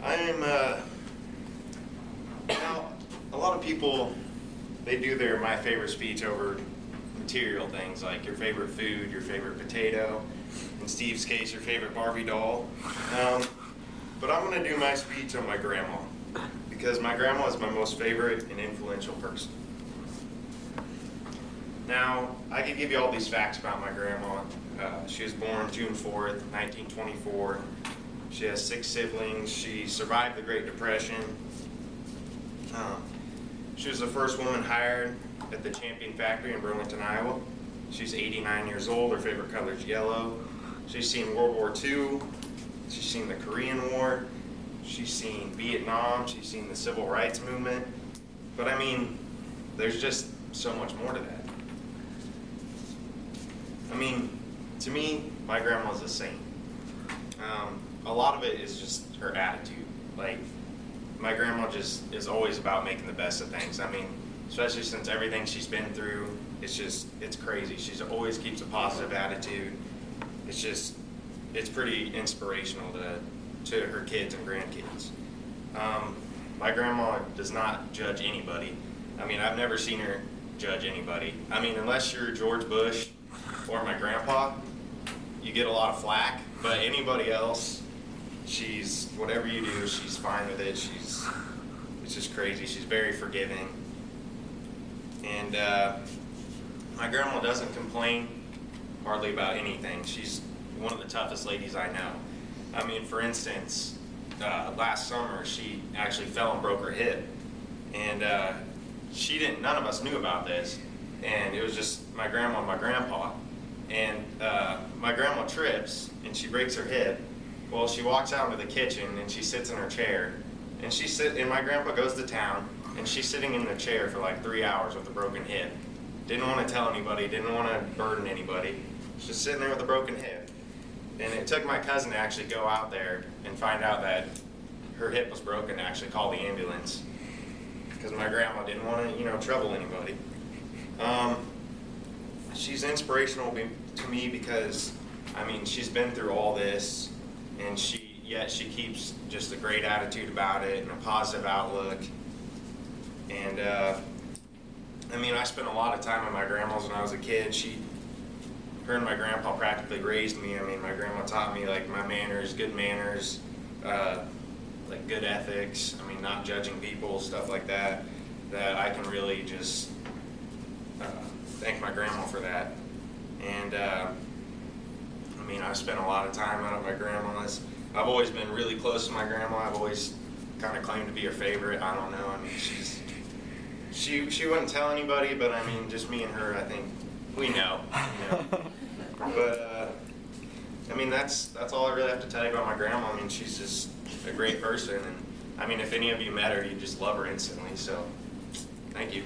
I'm, a lot of people, they do their my favorite speech over material things like your favorite food, your favorite potato, in Steve's case, your favorite Barbie doll. But I'm going to do my speech on my grandma because my grandma is my most favorite and influential person. Now, I could give you all these facts about my grandma. She was born June 4th, 1924. She has 6 siblings. She survived the Great Depression. She was the first woman hired at the Champion factory in Burlington, Iowa. She's 89 years old. Her favorite color is yellow. She's seen World War II. She's seen the Korean War. She's seen Vietnam. She's seen the Civil Rights Movement. But I mean, there's just so much more to that. I mean, to me, my grandma's a saint. A lot of it is just her attitude. Like, my grandma just is always about making the best of things. I mean, especially since everything she's been through, it's crazy. She always keeps a positive attitude. It's pretty inspirational to her kids and grandkids. My grandma does not judge anybody. I mean, I've never seen her judge anybody. I mean, unless you're George Bush or my grandpa, you get a lot of flack, but anybody else, whatever you do, she's fine with it. It's just crazy. She's very forgiving. And my grandma doesn't complain hardly about anything. She's one of the toughest ladies I know. I mean, for instance, last summer she actually fell and broke her hip. And none of us knew about this. And it was just my grandma and my grandpa. And my grandma trips and she breaks her hip. Well, she walks out into the kitchen and she sits in her chair. And my grandpa goes to town and she's sitting in the chair for like 3 hours with a broken hip. Didn't want to tell anybody, didn't want to burden anybody. She's just sitting there with a broken hip. And it took my cousin to actually go out there and find out that her hip was broken to actually call the ambulance. Because my grandma didn't want to, trouble anybody. She's inspirational to me because, I mean, she's been through all this, and yet she keeps just a great attitude about it and a positive outlook. And I mean, I spent a lot of time at my grandma's when I was a kid. Her and my grandpa practically raised me. I mean, my grandma taught me like my manners, good manners, like good ethics. I mean, not judging people, stuff like that. That I can really just thank my grandma for that. And I mean, I've spent a lot of time out at my grandma's. I've always been really close to my grandma. I've always kind of claimed to be her favorite. I don't know. I mean, she wouldn't tell anybody, but I mean, just me and her, I think we know. But I mean, that's all I really have to tell you about my grandma. I mean, she's just a great person, and I mean, if any of you met her, you'd just love her instantly. So, thank you.